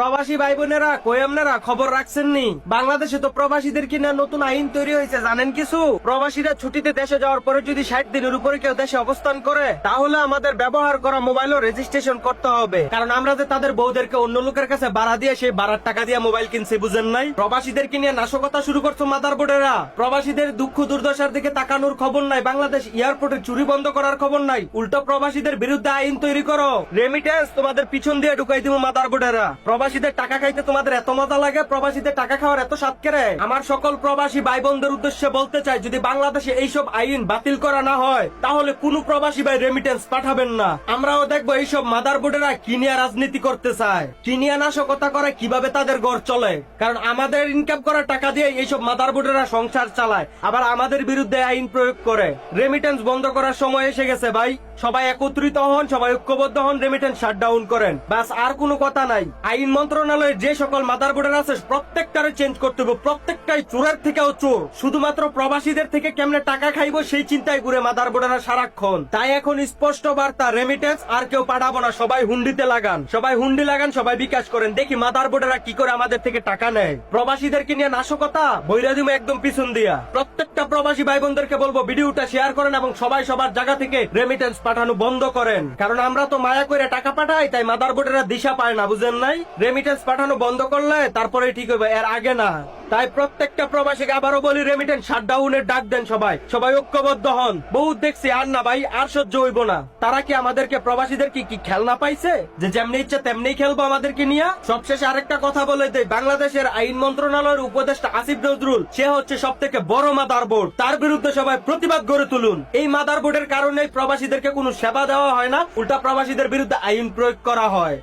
প্রবাসী ভাই বোনেরা কই আপনারা খবর রাখছেন নি? বাংলাদেশে তো প্রবাসীদের কিনা নতুন আইন তৈরি হয়েছে, জানেন কিছু? প্রবাসীরা ছুটিতে দেশে যাওয়ার পরে যদি 60 দিনের উপরে কেউ দেশে অবস্থান করে, তাহলে আমাদের ব্যবহার করা মোবাইলও রেজিস্ট্রেশন করতে হবে। কারণ আমরা যে তাদের বউদেরকে অন্য লোকের কাছে ভাড়া দিয়ে সেই ভাড়ার টাকা দিয়ে মোবাইল কিনছি, বুঝেন নাই? প্রবাসীদেরকে নিয়ে নাশকতা শুরু করছো মাদারবোর্ডেরা। প্রবাসীদের দুঃখ দুর্দশার দিকে তাকানোর খবর নাই, বাংলাদেশ এয়ারপোর্টে চুরি বন্ধ করার খবর নাই, উল্টো প্রবাসীদের বিরুদ্ধে আইন তৈরি করো। রেমিটেন্স তোমাদের পিছন দিয়ে ঢুকাই দিব মাদারবোর্ডেরা। প্রবাসীদের টাকা খাইতে তোমাদের এত মজা লাগে, প্রবাসীদের টাকা খাওয়ার এত স্বাদ কেড়ে। আমার সকল প্রবাসী ভাই বোনদের উদ্দেশ্যে বলতে চাই, যদি বাংলাদেশে এইসব আইন বাতিল করা না হয়, তাহলে কোন প্রবাসী ভাই রেমিটেন্স পাঠাবেন না। আমরাও দেখবো এইসব মাদারবোর্ডেরা কি নিয়ে রাজনীতি করতে চায়, কি নিয়ে নাশকতা করে, কিভাবে তাদের ঘর চলে। কারণ আমাদের ইনকাম করা টাকা দিয়ে এইসব মাদারবোর্ডেরা সংসার চালায়, আবার আমাদের বিরুদ্ধে আইন প্রয়োগ করে। রেমিটেন্স বন্ধ করার সময় এসে গেছে ভাই। সবাই একত্রিত হন, সবাই ঐক্যবদ্ধ হন, রেমিটেন্স শাটডাউন করেন। বাস, আর কোনো কথা নাই। আইন মন্ত্রণালয়ের যে সকল মাদারবোর্ডার আছে প্রত্যেকটারে চেঞ্জ করতে হবে। প্রত্যেকটাই চোরের থেকেও চোর। শুধুমাত্র প্রবাসীদের থেকে কেমনে টাকা খাইবো সেই চিন্তায় ঘুরে মাদারবোর্ডাররা সারাক্ষণ। তাই এখন স্পষ্ট বার্তা, রেমিটেন্স আর কেউ পাঠাবো না। সবাই হুন্ডিতে লাগান, সবাই হুন্ডি লাগান, সবাই বিকাশ করেন। দেখি মাদারবোর্ডাররা কি করে আমাদের থেকে টাকা নেয়। প্রবাসীদেরকে নিয়ে নাশকতা বইরা দিমু একদম পিছন দিয়া। প্রত্যেকটা প্রবাসী ভাই বোনদেরকে বলবো ভিডিওটা শেয়ার করেন এবং সবাই সবার জায়গা থেকে রেমিটেন্স পাঠানো বন্ধ করেন। কারণ আমরা তো মায়া করে টাকা পাঠাই, তাই মাদারবোর্ডেরা দিশা পায় না, বুঝেন নাই? রেমিটেন্স পাঠানো বন্ধ করলে তারপরে ঠিক হবে, এর আগে না। তাই প্রত্যেকটা প্রবাসীকে আবারও বলি, রেমিটেন্স শাটডাউনের ডাক দেন। সবাই সবাই ঐক্যবদ্ধ হন। বহুত দেখছি, আর না ভাই, আর সহ্য হইব না। তারা কি আমাদেরকে প্রবাসীদের কি খেলনা পাইছে যে যেমনি ইচ্ছা তেমনি খেলবো আমাদেরকে নিয়ে? সবশেষে আরেকটা কথা বলে দেই, বাংলাদেশের আইন মন্ত্রণালয়ের উপদেষ্টা আসিফ নজরুল, সে হচ্ছে সব থেকে বড় মাদারবোর্ড। তার বিরুদ্ধে সবাই প্রতিবাদ গড়ে তুলুন। এই মাদারবোর্ডের কারণে প্রবাসীদেরকে কোনো সেবা দেওয়া হয় না, উল্টা প্রবাসীদের বিরুদ্ধে আইন প্রয়োগ করা হয়।